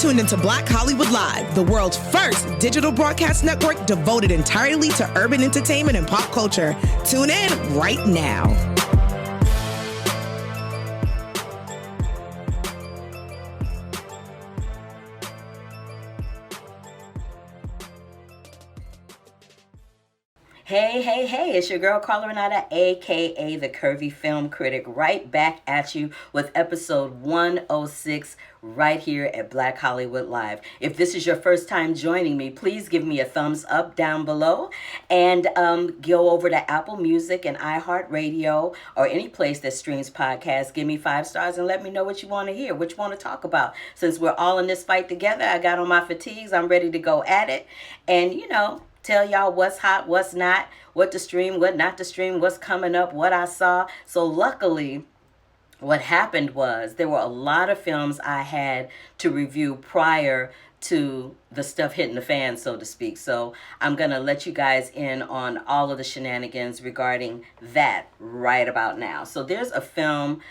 tuned into Black Hollywood Live, the world's first digital broadcast network devoted entirely to urban entertainment and pop culture. Tune in right now. Hey, it's your girl Carla Renata, aka the Curvy Film Critic, right back at you with episode 106 right here at Black Hollywood Live. If this is your first time joining me, please give me a thumbs up down below and go over to Apple Music and iHeartRadio or any place that streams podcasts. Give me 5 stars and let me know what you want to hear, what you want to talk about. Since we're all in this fight together, I got on my fatigues, I'm ready to go at it. And tell y'all what's hot, what's not, what to stream, what not to stream, what's coming up, what I saw. So luckily, what happened was there were a lot of films I had to review prior to the stuff hitting the fan, so to speak. So I'm going to let you guys in on all of the shenanigans regarding that right about now. So there's a film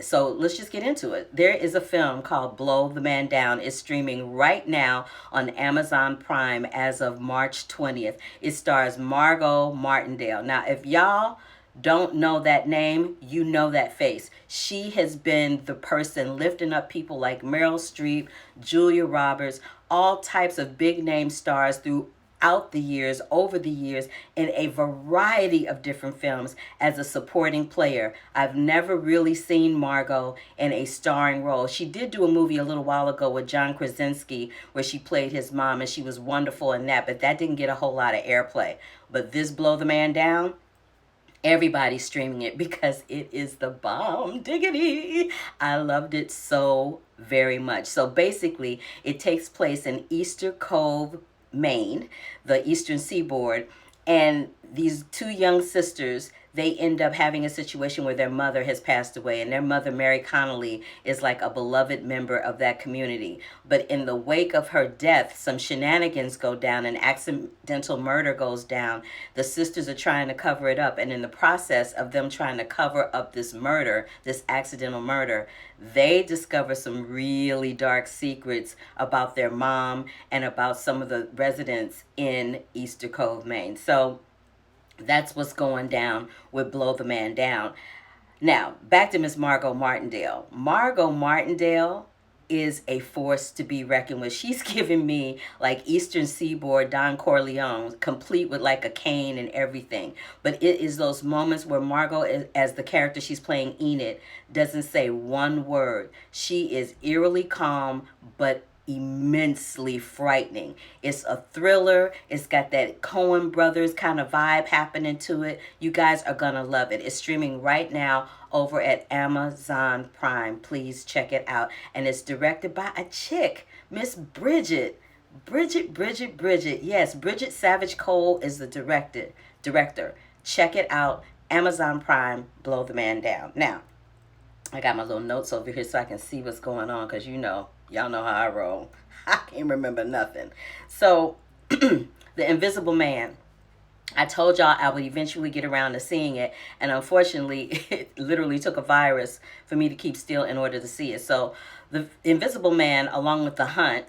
so let's just get into it. There is a film called Blow the Man Down. It's streaming right now on Amazon Prime as of March 20th. It stars Margot Martindale. Now, if y'all don't know that name, you know that face. She has been the person lifting up people like Meryl Streep, Julia Roberts, all types of big name stars throughout the years, over the years, in a variety of different films as a supporting player. I've never really seen Margot in a starring role. She did do a movie a little while ago with John Krasinski where she played his mom, and she was wonderful in that, but that didn't get a whole lot of airplay. But this Blow the Man Down, everybody's streaming it because it is the bomb diggity. I loved it so very much. So basically, it takes place in Easter Cove, Maine, the eastern seaboard, and these 2 young sisters, they end up having a situation where their mother has passed away, and their mother, Mary Connolly, is like a beloved member of that community. But in the wake of her death, some shenanigans go down, an accidental murder goes down. The sisters are trying to cover it up, and in the process of them trying to cover up this murder, this accidental murder, they discover some really dark secrets about their mom and about some of the residents in Easter Cove, Maine. So that's what's going down with Blow the Man Down. Now, back to Miss Margot Martindale. Margot Martindale is a force to be reckoned with. She's giving me like Eastern Seaboard Don Corleone, complete with like a cane and everything. But it is those moments where Margot, as the character she's playing, Enid, doesn't say one word. She is eerily calm, but immensely frightening. It's a thriller. It's got that Coen Brothers kind of vibe happening to it. You guys are gonna love it. It's streaming right now over at Amazon Prime. Please check it out. And it's directed by a chick, Miss Bridget. Bridget. Yes, Bridget Savage Cole is the director. Check it out. Amazon Prime, Blow the Man Down. Now, I got my little notes over here so I can see what's going on, because y'all know how I roll. I can't remember nothing. So, The Invisible Man. I told y'all I would eventually get around to seeing it, and unfortunately, it literally took a virus for me to keep still in order to see it. So, The Invisible Man, along with The Hunt,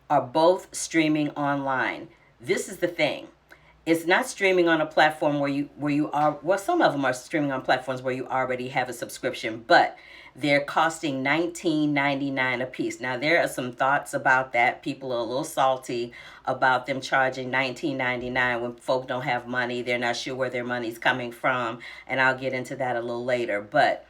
are both streaming online. This is the thing. It's not streaming on a platform where you are, well, some of them are streaming on platforms where you already have a subscription, but they're costing $19.99 a piece. Now, there are some thoughts about that. People are a little salty about them charging $19.99 when folk don't have money. They're not sure where their money's coming from, and I'll get into that a little later. But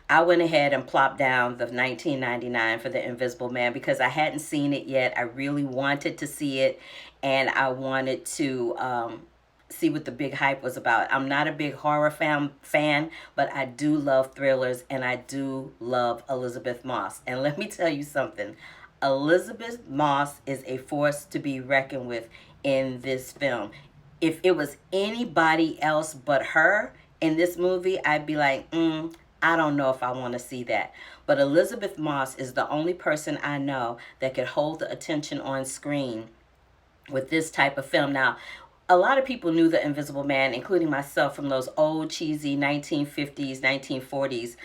I went ahead and plopped down the $19.99 for The Invisible Man because I hadn't seen it yet. I really wanted to see it, and I wanted to see what the big hype was about. I'm not a big horror fan, but I do love thrillers, and I do love Elizabeth Moss. And let me tell you something. Elizabeth Moss is a force to be reckoned with in this film. If it was anybody else but her in this movie, I'd be like, I don't know if I want to see that. But Elizabeth Moss is the only person I know that could hold the attention on screen with this type of film. Now, a lot of people knew The Invisible Man, including myself, from those old cheesy 1950s, 1940s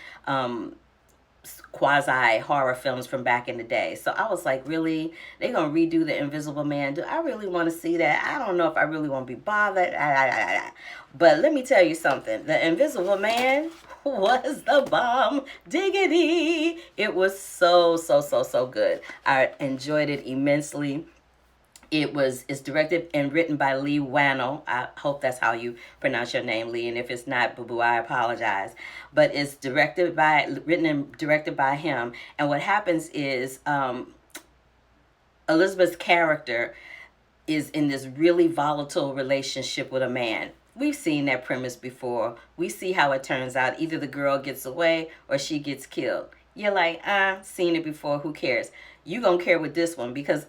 quasi horror films from back in the day. So I was like, really? They're going to redo The Invisible Man? Do I really want to see that? I don't know if I really want to be bothered. But let me tell you something. The Invisible Man was the bomb diggity. It was so good. I enjoyed it immensely. It's directed and written by Lee Wannell. I hope that's how you pronounce your name, Lee. And if it's not, boo boo, I apologize. But it's written and directed by him. And what happens is Elizabeth's character is in this really volatile relationship with a man. We've seen that premise before. We see how it turns out. Either the girl gets away or she gets killed. You're like, seen it before. Who cares? You gonna care with this one because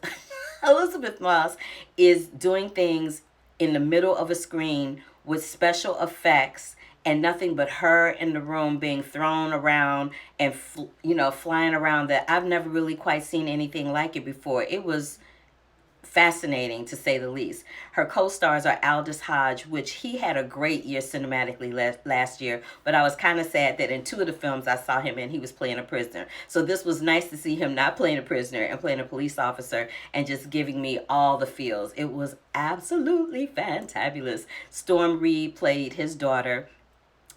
Elizabeth Moss is doing things in the middle of a screen with special effects and nothing but her in the room being thrown around and flying around that I've never really quite seen anything like it before. It was fascinating to say the least. Her co-stars are Aldous Hodge, which he had a great year cinematically last year, but I was kind of sad that in two of the films I saw him in, he was playing a prisoner. So this was nice to see him not playing a prisoner and playing a police officer and just giving me all the feels. It was absolutely fantabulous. Storm Reed played his daughter.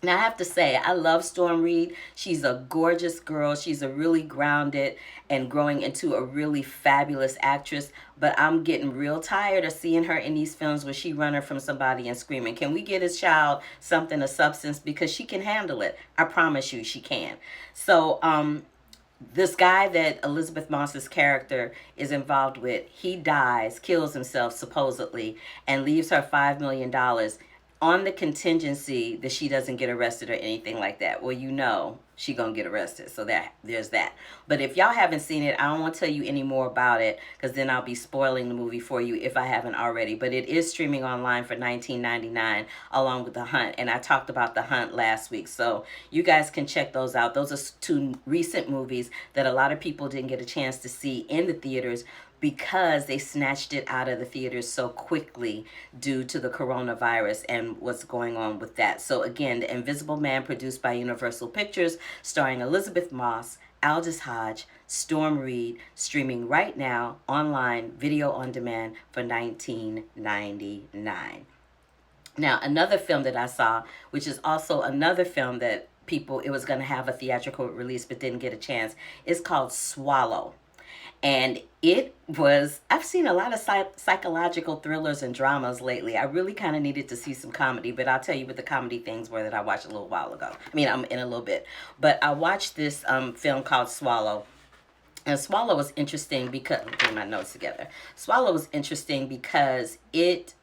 Now, I have to say, I love Storm Reed. She's a gorgeous girl. She's a really grounded and growing into a really fabulous actress. But I'm getting real tired of seeing her in these films where she running from somebody and screaming. Can we get his child something of substance? Because she can handle it. I promise you she can. So, this guy that Elizabeth Moss's character is involved with, he dies, kills himself supposedly, and leaves her $5 million on the contingency that she doesn't get arrested or anything like that. Well, she gonna get arrested, so there's that. But if y'all haven't seen it, I don't want to tell you any more about it because then I'll be spoiling the movie for you if I haven't already. But it is streaming online for $19.99 along with The Hunt, and I talked about The Hunt last week, so you guys can check those out. Those are two recent movies that a lot of people didn't get a chance to see in the theaters because they snatched it out of the theaters so quickly due to the coronavirus and what's going on with that. So again, The Invisible Man, produced by Universal Pictures, starring Elizabeth Moss, Aldous Hodge, Storm Reed, streaming right now, online, video on demand for $19.99. Now, another film that I saw, which is also another film that it was going to have a theatrical release but didn't get a chance, is called Swallow. And I've seen a lot of psychological thrillers and dramas lately. I really kind of needed to see some comedy, but I'll tell you what the comedy things were that I watched a little while ago. I'm in a little bit. But I watched this film called Swallow. And Swallow was interesting because, let me get my notes together. Swallow was interesting because it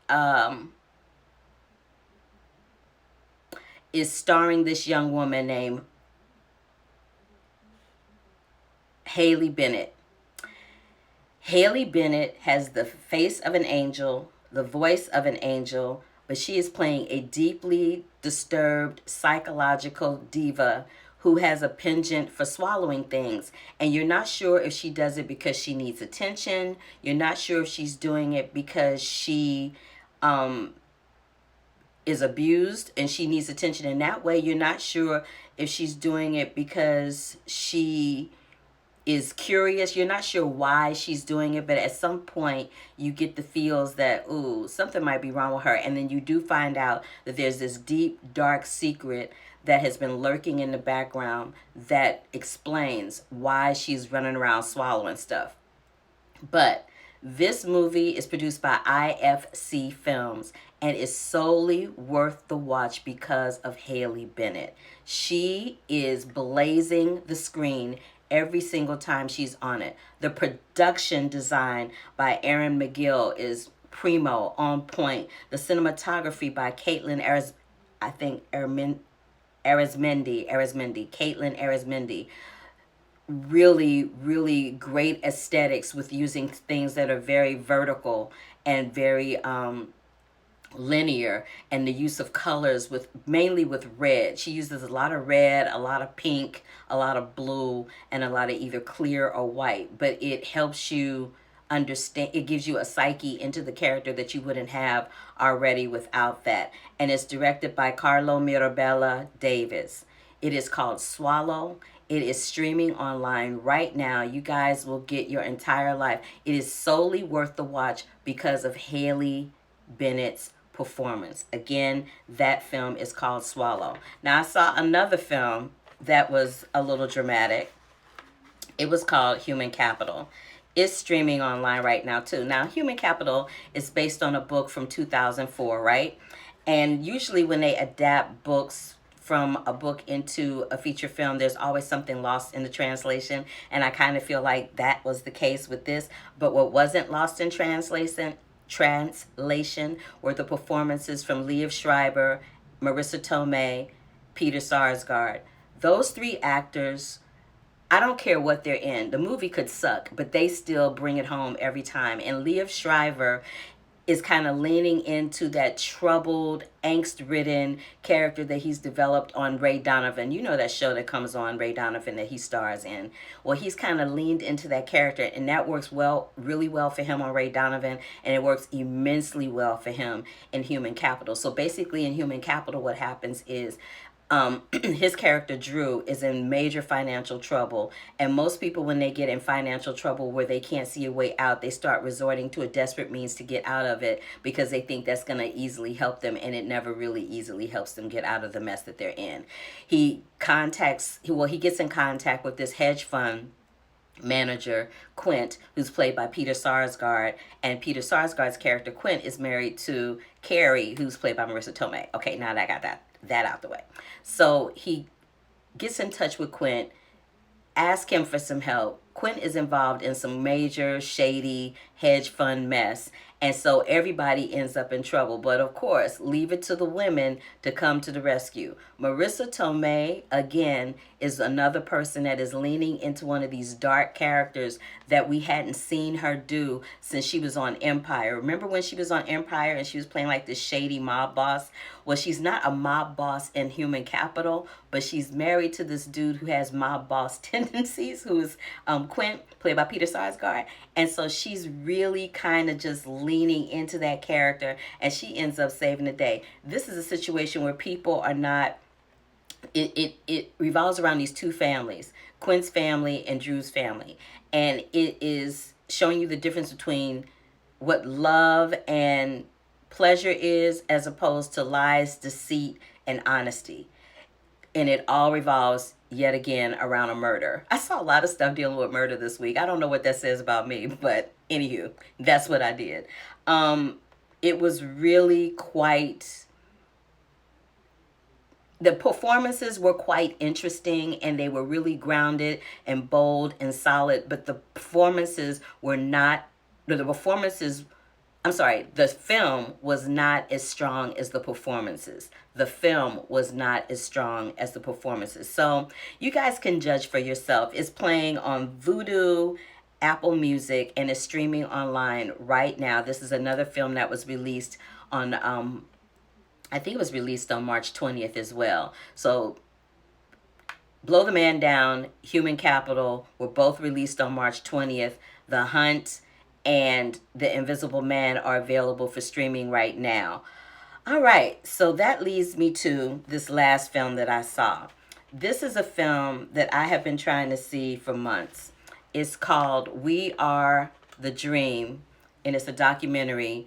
is starring this young woman named Haley Bennett. Haley Bennett has the face of an angel, the voice of an angel, but she is playing a deeply disturbed psychological diva who has a penchant for swallowing things. And you're not sure if she does it because she needs attention. You're not sure if she's doing it because she is abused and she needs attention in that way. You're not sure if she's doing it because she is curious. You're not sure why she's doing it, but at some point you get the feels that, ooh, something might be wrong with her. And then you do find out that there's this deep, dark secret that has been lurking in the background that explains why she's running around swallowing stuff. But this movie is produced by IFC Films and is solely worth the watch because of Haley Bennett. She is blazing the screen every single time she's on it. The production design by Aaron McGill is primo, on point. The cinematography by Caitlin Arizmendi. Really, really great aesthetics with using things that are very vertical and very linear, and the use of colors mainly with red. She uses a lot of red, a lot of pink, a lot of blue, and a lot of either clear or white, but it helps you understand. It gives you a psyche into the character that you wouldn't have already without that. And it's directed by Carlo Mirabella Davis. It is called Swallow. It is streaming online right now. You guys will get your entire life. It is solely worth the watch because of Haley Bennett's performance. Again, that film is called Swallow. Now, I saw another film that was a little dramatic. It was called Human Capital. It's streaming online right now too. Now, Human Capital is based on a book from 2004, right? And usually when they adapt books from a book into a feature film, there's always something lost in the translation. And I kind of feel like that was the case with this. But what wasn't lost in translation were the performances from Liev Schreiber, Marissa Tomei, Peter Sarsgaard. Those three actors, I don't care what they're in. The movie could suck, but they still bring it home every time. And Liev Schreiber is kind of leaning into that troubled, angst-ridden character that he's developed on Ray Donovan. You know that show that comes on, Ray Donovan, that he stars in. Well, he's kind of leaned into that character, and that works really well for him on Ray Donovan, and it works immensely well for him in Human Capital. So basically in Human Capital, what happens is his character Drew is in major financial trouble, and most people, when they get in financial trouble where they can't see a way out, they start resorting to a desperate means to get out of it because they think that's going to easily help them, and it never really easily helps them get out of the mess that they're in. He gets in contact with this hedge fund manager, Quint, who's played by Peter Sarsgaard, and Peter Sarsgaard's character Quint is married to Carrie, who's played by Marissa Tomei. Okay, now that I got that out the way. So he gets in touch with Quint, asks him for some help. Quint is involved in some major shady hedge fund mess, and so everybody ends up in trouble. But of course, leave it to the women to come to the rescue. Marissa Tomei, again, is another person that is leaning into one of these dark characters that we hadn't seen her do since she was on Empire. Remember when she was on Empire and she was playing like this shady mob boss? Well, she's not a mob boss in Human Capital, but she's married to this dude who has mob boss tendencies, who is Quint, played by Peter Sarsgaard. And so she's really kind of just leaning into that character, and she ends up saving the day. This is a situation where people are not, it revolves around these two families, Quint's family and Drew's family. And it is showing you the difference between what love and pleasure is as opposed to lies, deceit, and honesty. And it all revolves yet again around a murder. I saw a lot of stuff dealing with murder this week. I don't know what that says about me, but anywho, that's what I did. It was really quite, the performances were quite interesting, and they were really grounded and bold and solid, but the performances were not, the film was not as strong as the performances. The film was not as strong as the performances. So you guys can judge for yourself. It's playing on Vudu, Apple Music, and is streaming online right now. This is another film that was released on, I think it was released on March 20th as well. So Blow the Man Down, Human Capital were both released on March 20th. The Hunt and The Invisible Man are available for streaming right now. All right, so that leads me to this last film that I saw. This is a film that I have been trying to see for months. It's called We Are the Dream, and it's a documentary.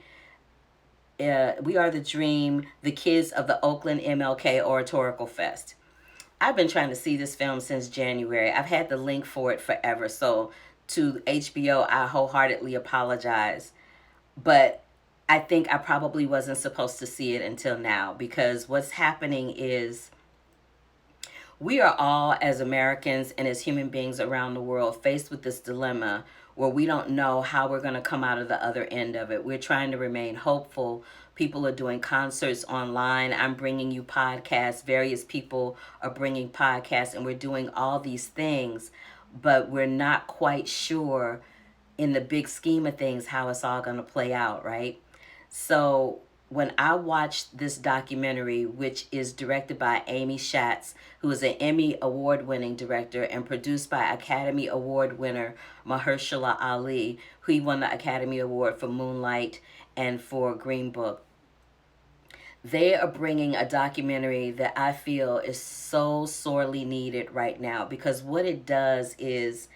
We Are the Dream, the kids of the Oakland MLK Oratorical Fest. I've been trying to see this film since January. I've had the link for it forever, so to HBO, I wholeheartedly apologize. But I think I probably wasn't supposed to see it until now, because what's happening is we are all, as Americans and as human beings around the world, faced with this dilemma where we don't know how we're going to come out of the other end of it. We're trying to remain hopeful. People are doing concerts online. I'm bringing you podcasts. Various people are bringing podcasts, and we're doing all these things, but we're not quite sure in the big scheme of things how it's all going to play out, right? So when I watched this documentary, which is directed by Amy Schatz, who is an Emmy award-winning director, and produced by Academy Award winner Mahershala Ali, who won the Academy Award for Moonlight and for Green Book. They are bringing a documentary that I feel is so sorely needed right now, because what it does is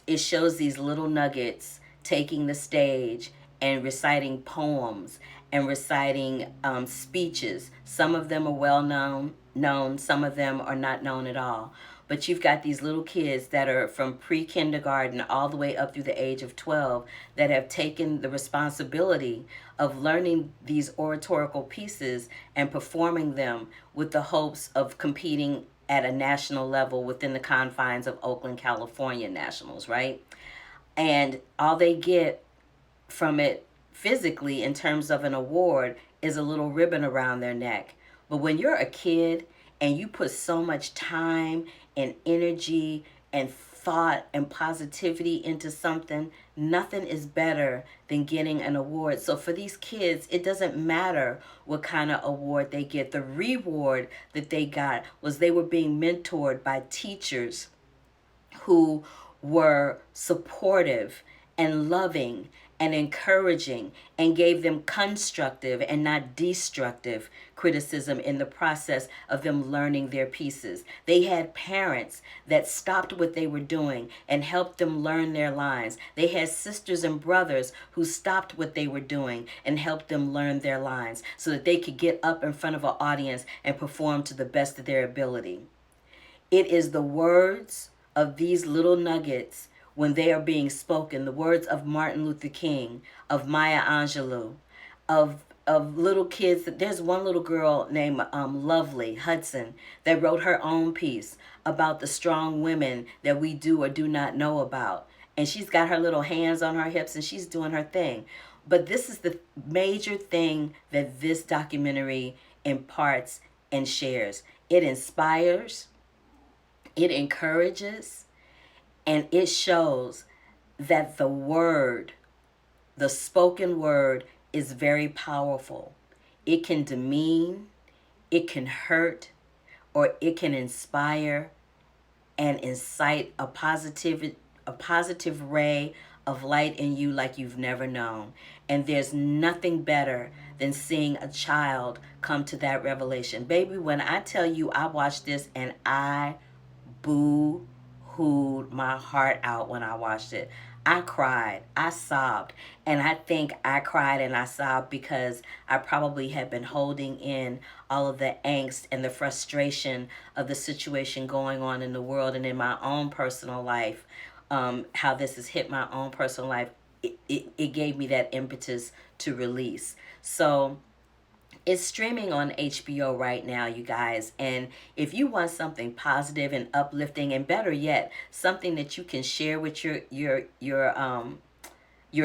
it shows these little nuggets taking the stage and reciting poems and reciting speeches. Some of them are well known, some of them are not known at all. But you've got these little kids that are from pre-kindergarten all the way up through the age of 12 that have taken the responsibility of learning these oratorical pieces and performing them with the hopes of competing at a national level within the confines of Oakland, California Nationals, right? And all they get from it physically in terms of an award is a little ribbon around their neck. But when you're a kid and you put so much time and energy and thought and positivity into something, nothing is better than getting an award. So for these kids, it doesn't matter what kind of award they get. The reward that they got was they were being mentored by teachers who were supportive and loving and encouraging and gave them constructive and not destructive criticism in the process of them learning their pieces. They had parents that stopped what they were doing and helped them learn their lines. They had sisters and brothers who stopped what they were doing and helped them learn their lines so that they could get up in front of an audience and perform to the best of their ability. It is the words of these little nuggets when they are being spoken, the words of Martin Luther King, of Maya Angelou, of little kids. There's one little girl named Lovely Hudson that wrote her own piece about the strong women that we do or do not know about. And she's got her little hands on her hips and she's doing her thing. But this is the major thing that this documentary imparts and shares. It inspires, it encourages, and it shows that the word, the spoken word, is very powerful. It can demean, it can hurt, or it can inspire and incite a positive ray of light in you like you've never known. And there's nothing better than seeing a child come to that revelation. Baby, when I tell you I watched this and I boo-hooed my heart out when I watched it. I cried, I sobbed, and I think I cried and I sobbed because I probably had been holding in all of the angst and the frustration of the situation going on in the world and in my own personal life, how this has hit my own personal life. It gave me that impetus to release. So it's streaming on HBO right now, you guys. And if you want something positive and uplifting, and better yet, something that you can share with your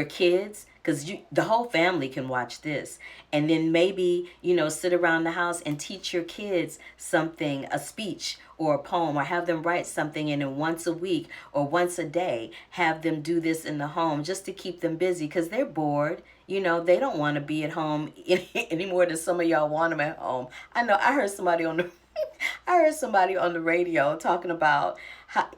kids, because the whole family can watch this, and then maybe sit around the house and teach your kids something, a speech or a poem, or have them write something, and then once a week or once a day have them do this in the home just to keep them busy, because they're bored. They don't want to be at home any more than some of y'all want them at home. I know I heard somebody on the radio talking about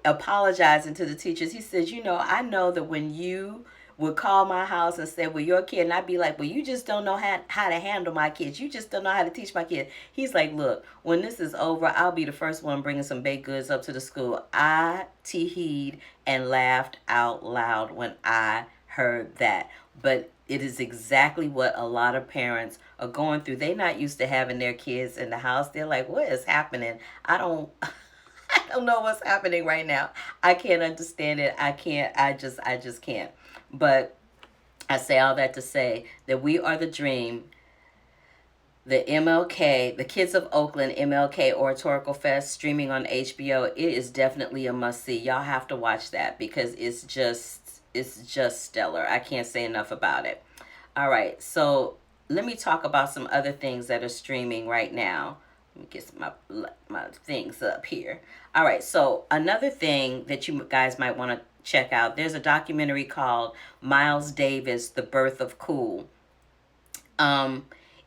apologizing to the teachers. He says, I know that when you would call my house and say, well, your kid, and I'd be like, well, you just don't know how to handle my kids. You just don't know how to teach my kids. He's like, look, when this is over, I'll be the first one bringing some baked goods up to the school. I teeheed and laughed out loud when I heard that. But it is exactly what a lot of parents are going through. They're not used to having their kids in the house. They're like, what is happening? I don't know what's happening right now. I can't understand it. I just can't. But I say all that to say that We Are the Dream, the MLK, the Kids of Oakland MLK Oratorical Fest streaming on HBO. It is definitely a must-see. Y'all have to watch that because it's just stellar. I can't say enough about it. All right, so let me talk about some other things that are streaming right now. Let me get my things up here. All right, so another thing that you guys might want to check out, there's a documentary called Miles Davis, The Birth of Cool.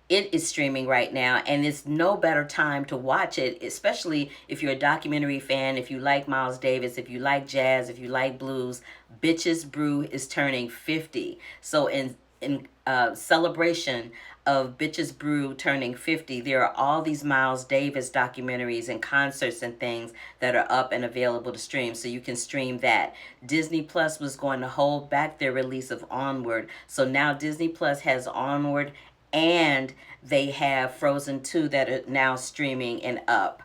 It is streaming right now, and it's no better time to watch it, especially if you're a documentary fan, if you like Miles Davis, if you like jazz, if you like blues. Bitches Brew is turning 50. So in in celebration of Bitches Brew turning 50, there are all these Miles Davis documentaries and concerts and things that are up and available to stream, so you can stream that. Disney Plus was going to hold back their release of Onward, so now Disney Plus has Onward, and they have Frozen 2 that are now streaming and up.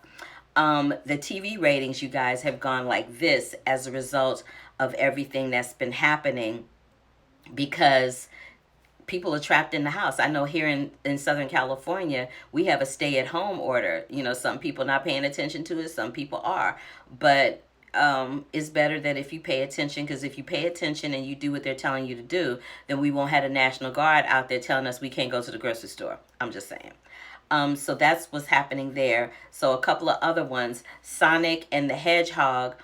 The TV ratings, you guys, have gone like this as a result of everything that's been happening, because people are trapped in the house. I know here in Southern California, we have a stay-at-home order. You know, some people not paying attention to it, some people are. But it's better that if you pay attention, because if you pay attention and you do what they're telling you to do, then we won't have a National Guard out there telling us we can't go to the grocery store. I'm just saying. So that's what's happening there. So a couple of other ones. Sonic and the Hedgehog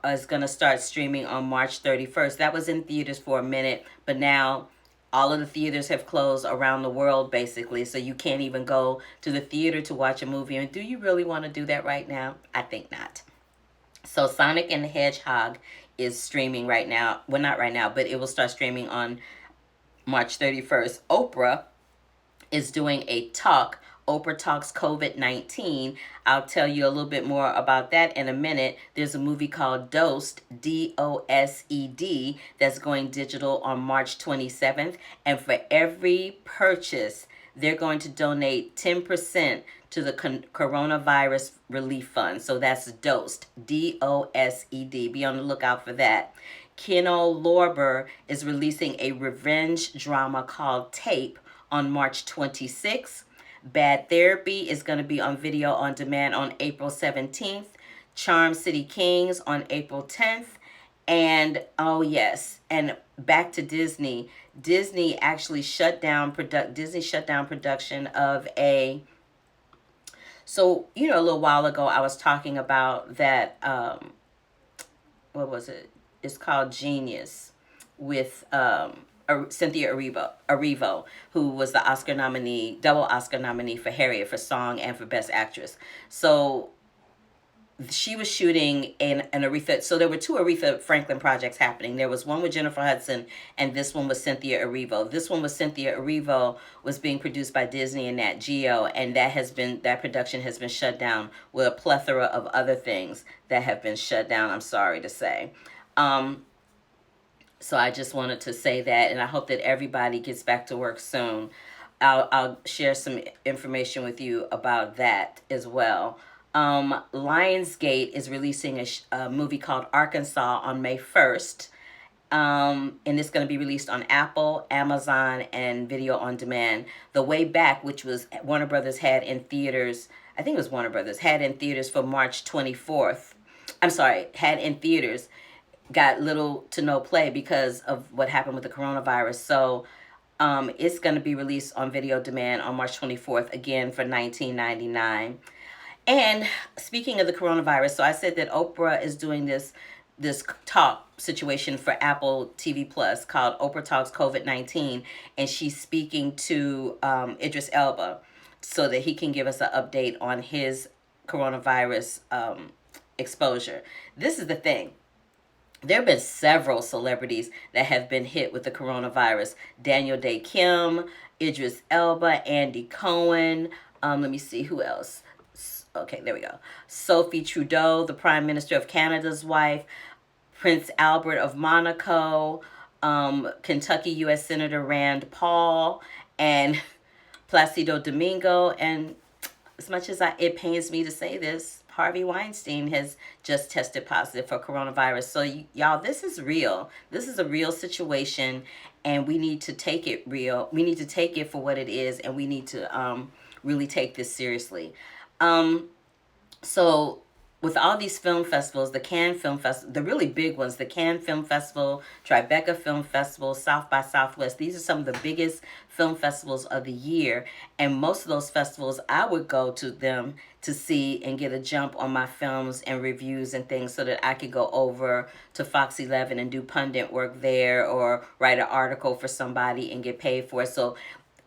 is going to start streaming on March 31st. That was in theaters for a minute, but now all of the theaters have closed around the world, basically, so you can't even go to the theater to watch a movie. And do you really want to do that right now? I think not. So Sonic and the Hedgehog is streaming right now. Well, not right now, but it will start streaming on March 31st. Oprah is doing a talk. Oprah Talks COVID-19. I'll tell you a little bit more about that in a minute. There's a movie called Dosed, D-O-S-E-D, that's going digital on March 27th. And for every purchase, they're going to donate 10% to the Coronavirus Relief Fund. So that's Dosed, D-O-S-E-D. Be on the lookout for that. Kino Lorber is releasing a revenge drama called Tape on March 26th. Bad Therapy is going to be on video on demand on April 17th. Charm City Kings on April 10th. And, oh yes, and back to Disney. Disney actually shut down production of a... So, you know, a little while ago, I was talking about that, what was it? It's called Genius with... Cynthia Erivo, who was the Oscar nominee, double Oscar nominee for Harriet for song and for Best Actress. So she was shooting an Aretha. So there were two Aretha Franklin projects happening. There was one with Jennifer Hudson, and this one was Cynthia Erivo. This one with Cynthia Erivo was being produced by Disney and Nat Geo, and that production has been shut down, with a plethora of other things that have been shut down, I'm sorry to say. So I just wanted to say that, and I hope that everybody gets back to work soon. I'll share some information with you about that as well. Lionsgate is releasing a movie called Arkansas on May 1st. And it's going to be released on Apple, Amazon, and video on demand. The Way Back, which was Warner Brothers had in theaters, I think it was Warner Brothers, had in theaters for March 24th. Had in theaters, got little to no play because of what happened with the coronavirus. So it's going to be released on video demand on March 24th, again for $19.99. And speaking of the coronavirus, so I said that Oprah is doing this talk situation for Apple TV Plus called Oprah Talks COVID-19, and she's speaking to Idris Elba so that he can give us an update on his coronavirus exposure. This is the thing. There have been several celebrities that have been hit with the coronavirus. Daniel Day Kim, Idris Elba, Andy Cohen. Let me see who else. Okay, there we go. Sophie Trudeau, the Prime Minister of Canada's wife. Prince Albert of Monaco. Kentucky U.S. Senator Rand Paul. And Placido Domingo. And as much as it pains me to say this, Harvey Weinstein has just tested positive for coronavirus. So y'all, this is real. This is a real situation, and we need to take it real. We need to take it for what it is, and we need to really take this seriously. So with all these film festivals, the Cannes Film Festival, the really big ones, the Cannes Film Festival, Tribeca Film Festival, South by Southwest, these are some of the biggest film festivals of the year. And most of those festivals, I would go to them to see and get a jump on my films and reviews and things so that I could go over to Fox 11 and do pundit work there or write an article for somebody and get paid for it. So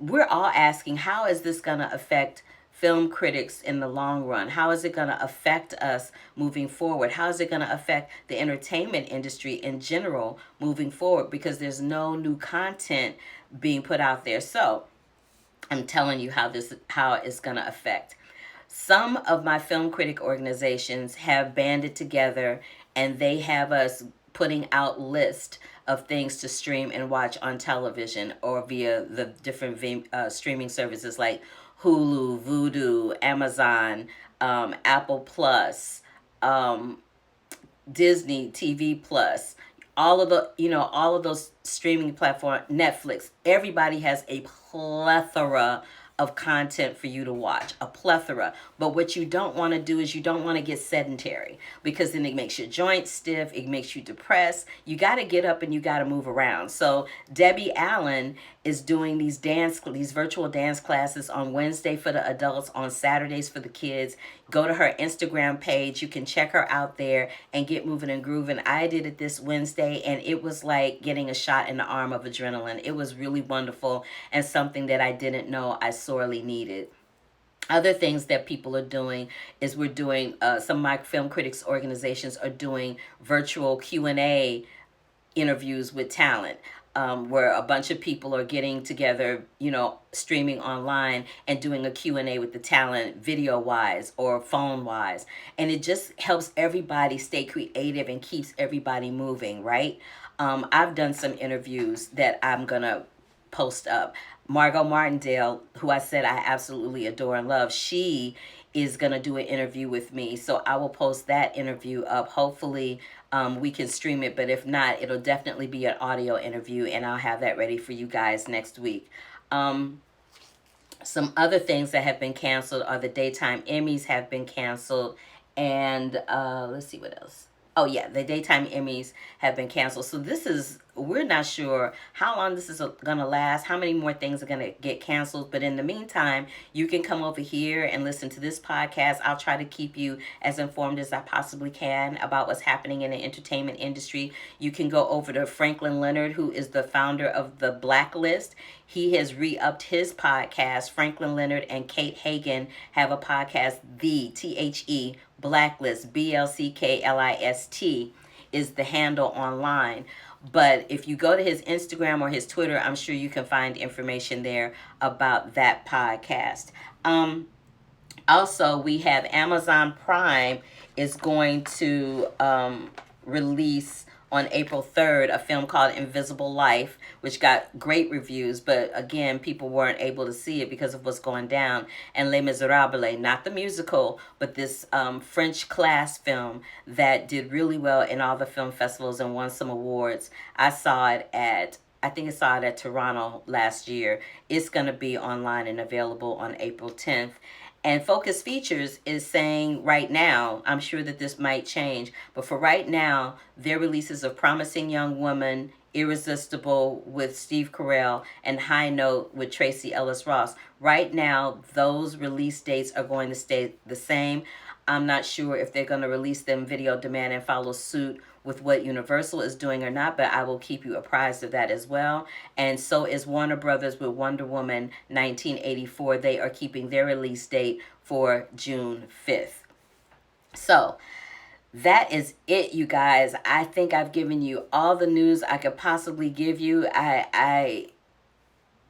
we're all asking, how is this going to affect film critics in the long run? How is it going to affect us moving forward? How is it going to affect the entertainment industry in general moving forward? Because there's no new content being put out there. So I'm telling you how it's going to affect. Some of my film critic organizations have banded together, and they have us putting out lists of things to stream and watch on television or via the different streaming services like Hulu, Vudu, Amazon, Apple Plus, um, Disney TV Plus, all of those streaming platforms, Netflix. Everybody has a plethora of content for you to watch, a plethora. But what you don't want to do is you don't want to get sedentary, because then it makes your joints stiff, it makes you depressed. You got to get up and you got to move around. So Debbie Allen is doing these virtual dance classes on Wednesday for the adults, on Saturdays for the kids. Go to her Instagram page. You can check her out there and get moving and grooving. I did it this Wednesday, and it was like getting a shot in the arm of adrenaline. It was really wonderful, and something that I didn't know I sorely needed. Other things that people are doing is we're doing, some of my film critics organizations are doing virtual Q&A interviews with talent, where a bunch of people are getting together, streaming online and doing a Q&A with the talent, video wise or phone wise. And it just helps everybody stay creative and keeps everybody moving, right? I've done some interviews that I'm going to post up. Margot Martindale, who I said I absolutely adore and love, she is going to do an interview with me. So I will post that interview up. Hopefully we can stream it, but if not, it'll definitely be an audio interview, and I'll have that ready for you guys next week. Some other things that have been canceled are the daytime Emmys have been canceled, and let's see what else. Oh yeah, the daytime Emmys have been canceled. So we're not sure how long this is going to last, how many more things are going to get canceled. But in the meantime, you can come over here and listen to this podcast. I'll try to keep you as informed as I possibly can about what's happening in the entertainment industry. You can go over to Franklin Leonard, who is the founder of The Blacklist. He has re-upped his podcast. Franklin Leonard and Kate Hagan have a podcast, The THE Blacklist, BLCKLIST is the handle online. But if you go to his Instagram or his Twitter, I'm sure you can find information there about that podcast. Also, we have Amazon Prime is going to release on April 3rd a film called Invisible Life, which got great reviews, but again, people weren't able to see it because of what's going down. And Les Miserables, not the musical, but this French class film that did really well in all the film festivals and won some awards. I think I saw it at Toronto last year. It's going to be online and available on April 10th. And Focus Features is saying right now, I'm sure that this might change, but for right now, their releases of Promising Young Woman, Irresistible with Steve Carell, and High Note with Tracy Ellis Ross. Right now, those release dates are going to stay the same. I'm not sure if they're going to release them video demand and follow suit with what Universal is doing or not, but I will keep you apprised of that as well. And so is Warner Brothers with Wonder Woman 1984. They are keeping their release date for June 5th. So that is it, you guys. I think I've given you all the news I could possibly give you. I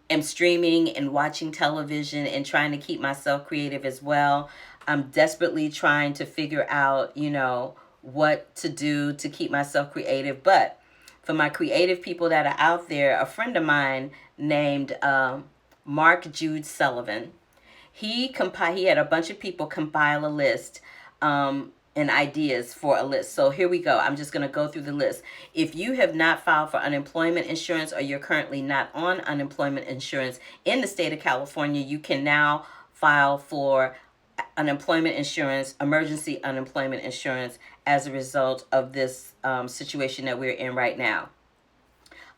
am streaming and watching television and trying to keep myself creative as well. I'm desperately trying to figure out, what to do to keep myself creative. But for my creative people that are out there, a friend of mine named Mark Jude Sullivan, he had a bunch of people compile a list and ideas for a list. So here we go. I'm just going to go through the list. If you have not filed for unemployment insurance, or you're currently not on unemployment insurance in the state of California, you can now file for unemployment insurance, emergency unemployment insurance, as a result of this situation that we're in right now.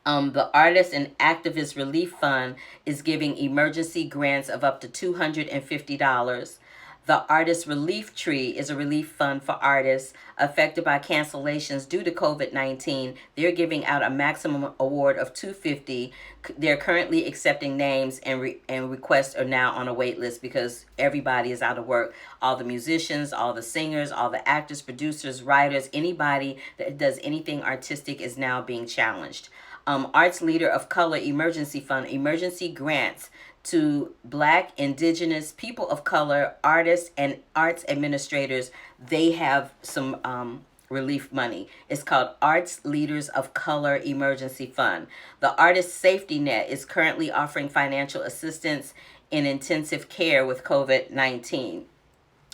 The Artist and Activist Relief Fund is giving emergency grants of up to $250. The Artist Relief Tree is a relief fund for artists affected by cancellations due to COVID-19. They're giving out a maximum award of $250. They're currently accepting names, and requests are now on a wait list because everybody is out of work. All the musicians, all the singers, all the actors, producers, writers, anybody that does anything artistic is now being challenged. Arts Leader of Color Emergency Fund, emergency grants to Black, Indigenous, people of color, artists, and arts administrators. They have some relief money. It's called Arts Leaders of Color Emergency Fund. The Artist Safety Net is currently offering financial assistance in intensive care with COVID-19.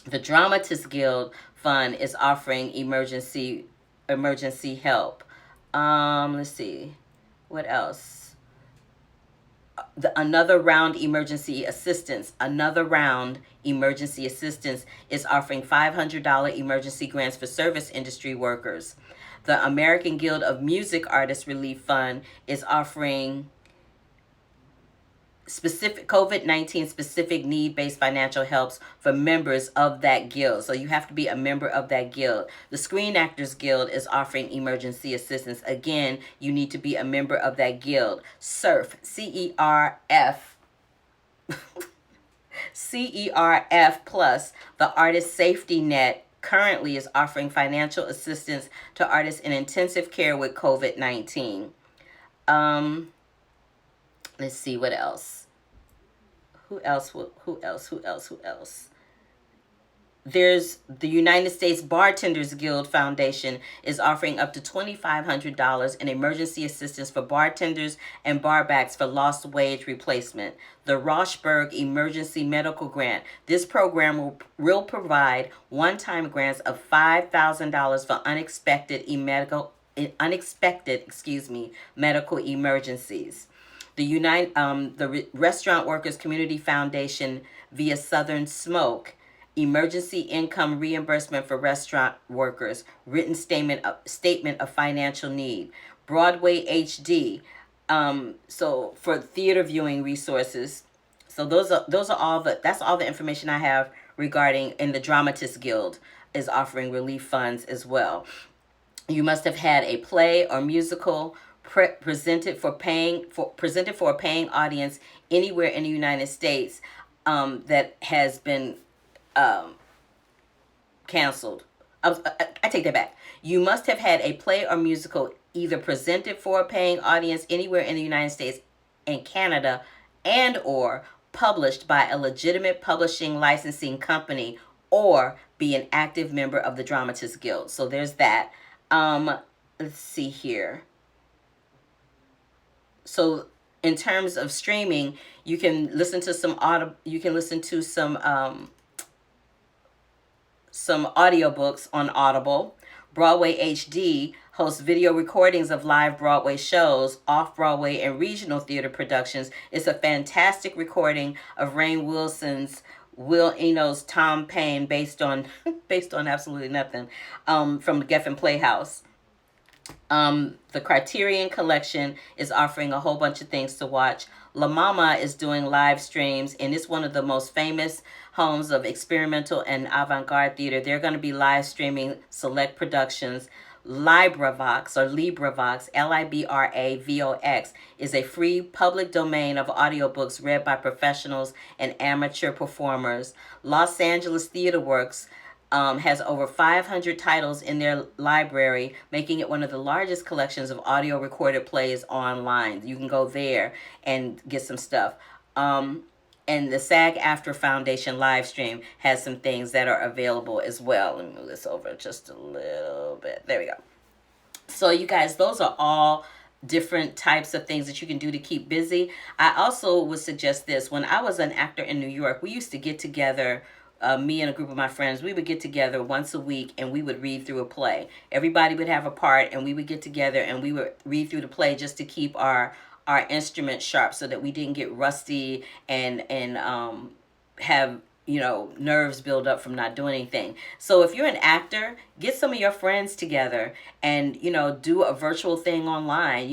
The Dramatists Guild Fund is offering emergency help. Let's see. What else? Another round emergency assistance is offering $500 emergency grants for service industry workers. The American Guild of Music Artists Relief Fund is offering specific COVID-19 specific need-based financial helps for members of that guild. So you have to be a member of that guild. The Screen Actors Guild is offering emergency assistance. Again, you need to be a member of that guild. CERF, C-E-R-F, CERF Plus, the Artist Safety Net, currently is offering financial assistance to artists in intensive care with COVID-19. Let's see what else. Who else? There's the United States Bartenders Guild Foundation is offering up to $2,500 in emergency assistance for bartenders and barbacks for lost wage replacement. The Roshberg Emergency Medical Grant. This program will provide one-time grants of $5,000 for unexpected medical emergencies. The Restaurant Workers Community Foundation via Southern Smoke, emergency income reimbursement for restaurant workers, written statement of financial need. Broadway HD, so for theater viewing resources. So that's all the information I have regarding, and the Dramatists Guild is offering relief funds as well. You must have had a play or musical presented for a paying audience anywhere in the United States that has been canceled. I take that back. You must have had a play or musical either presented for a paying audience anywhere in the United States and Canada, and or published by a legitimate publishing licensing company, or be an active member of the Dramatists Guild. So there's that. Let's see here. So in terms of streaming, you can listen to some audiobooks on Audible. Broadway HD hosts video recordings of live Broadway shows, off-Broadway and regional theater productions. It's a fantastic recording of Rainn Wilson's Will Eno's Tom Paine, based on absolutely nothing, from the Geffen Playhouse. The Criterion Collection is offering a whole bunch of things to watch. La Mama is doing live streams, and it's one of the most famous homes of experimental and avant-garde theater. They're going to be live streaming select productions. LibraVox, LibraVox, is a free public domain of audiobooks read by professionals and amateur performers. Los Angeles Theater Works has over 500 titles in their library, making it one of the largest collections of audio recorded plays online. You can go there and get some stuff. And the SAG-AFTRA Foundation live stream has some things that are available as well. Let me move this over just a little bit. There we go. So you guys, those are all different types of things that you can do to keep busy. I also would suggest this. When I was an actor in New York, we used to get together, me and a group of my friends, we would get together once a week and we would read through a play. Everybody would have a part and we would get together and we would read through the play just to keep our instruments sharp, so that we didn't get rusty and have nerves build up from not doing anything. So if you're an actor, get some of your friends together and, do a virtual thing online,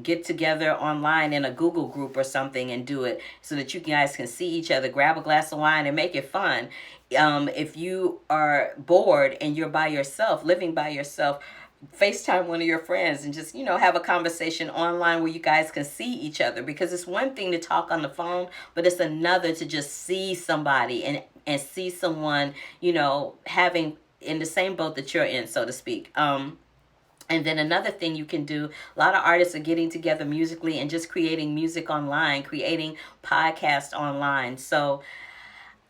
get together online in a Google group or something and do it so that you guys can see each other, grab a glass of wine and make it fun. If you are bored and you're by yourself, living by yourself, FaceTime one of your friends and just, have a conversation online where you guys can see each other, because it's one thing to talk on the phone, but it's another to just see somebody and see someone, having in the same boat that you're in, so to speak. And then another thing you can do, a lot of artists are getting together musically and just creating music online, creating podcasts online. So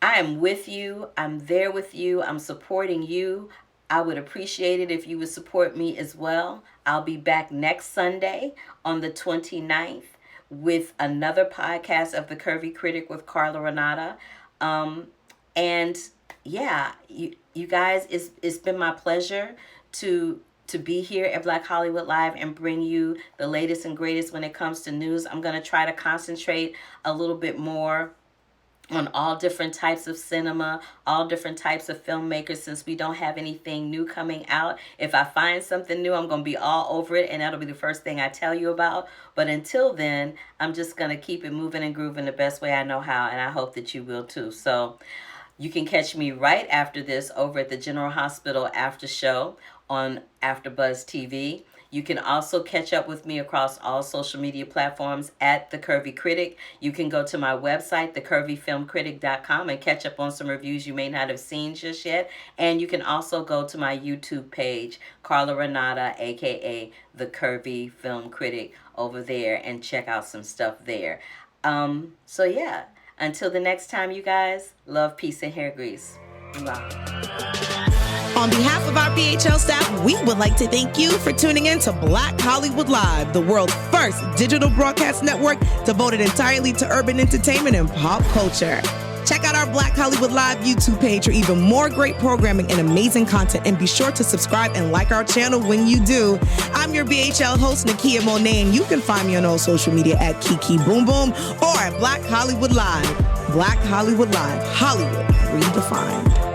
I am with you. I'm there with you. I'm supporting you. I would appreciate it if you would support me as well. I'll be back next Sunday on the 29th with another podcast of the Curvy Critic with Carla Renata. And yeah, you guys, it's been my pleasure to be here at Black Hollywood Live and bring you the latest and greatest when it comes to news. I'm going to try to concentrate a little bit more on all different types of cinema, all different types of filmmakers, since we don't have anything new coming out. If I find something new, I'm going to be all over it, and that'll be the first thing I tell you about. But until then, I'm just going to keep it moving and grooving the best way I know how, and I hope that you will too. So you can catch me right after this over at the General Hospital After Show on AfterBuzz TV. You can also catch up with me across all social media platforms at The Curvy Critic. You can go to my website, thecurvyfilmcritic.com, and catch up on some reviews you may not have seen just yet. And you can also go to my YouTube page, Carla Renata, a.k.a. The Curvy Film Critic, over there, and check out some stuff there. So yeah, until the next time, you guys, love, peace, and hair grease. Bye. On behalf of our BHL staff, we would like to thank you for tuning in to Black Hollywood Live, the world's first digital broadcast network devoted entirely to urban entertainment and pop culture. Check out our Black Hollywood Live YouTube page for even more great programming and amazing content, and be sure to subscribe and like our channel when you do. I'm your BHL host, Nakia Monet, and you can find me on all social media at Kiki Boom Boom or at Black Hollywood Live. Black Hollywood Live, Hollywood redefined.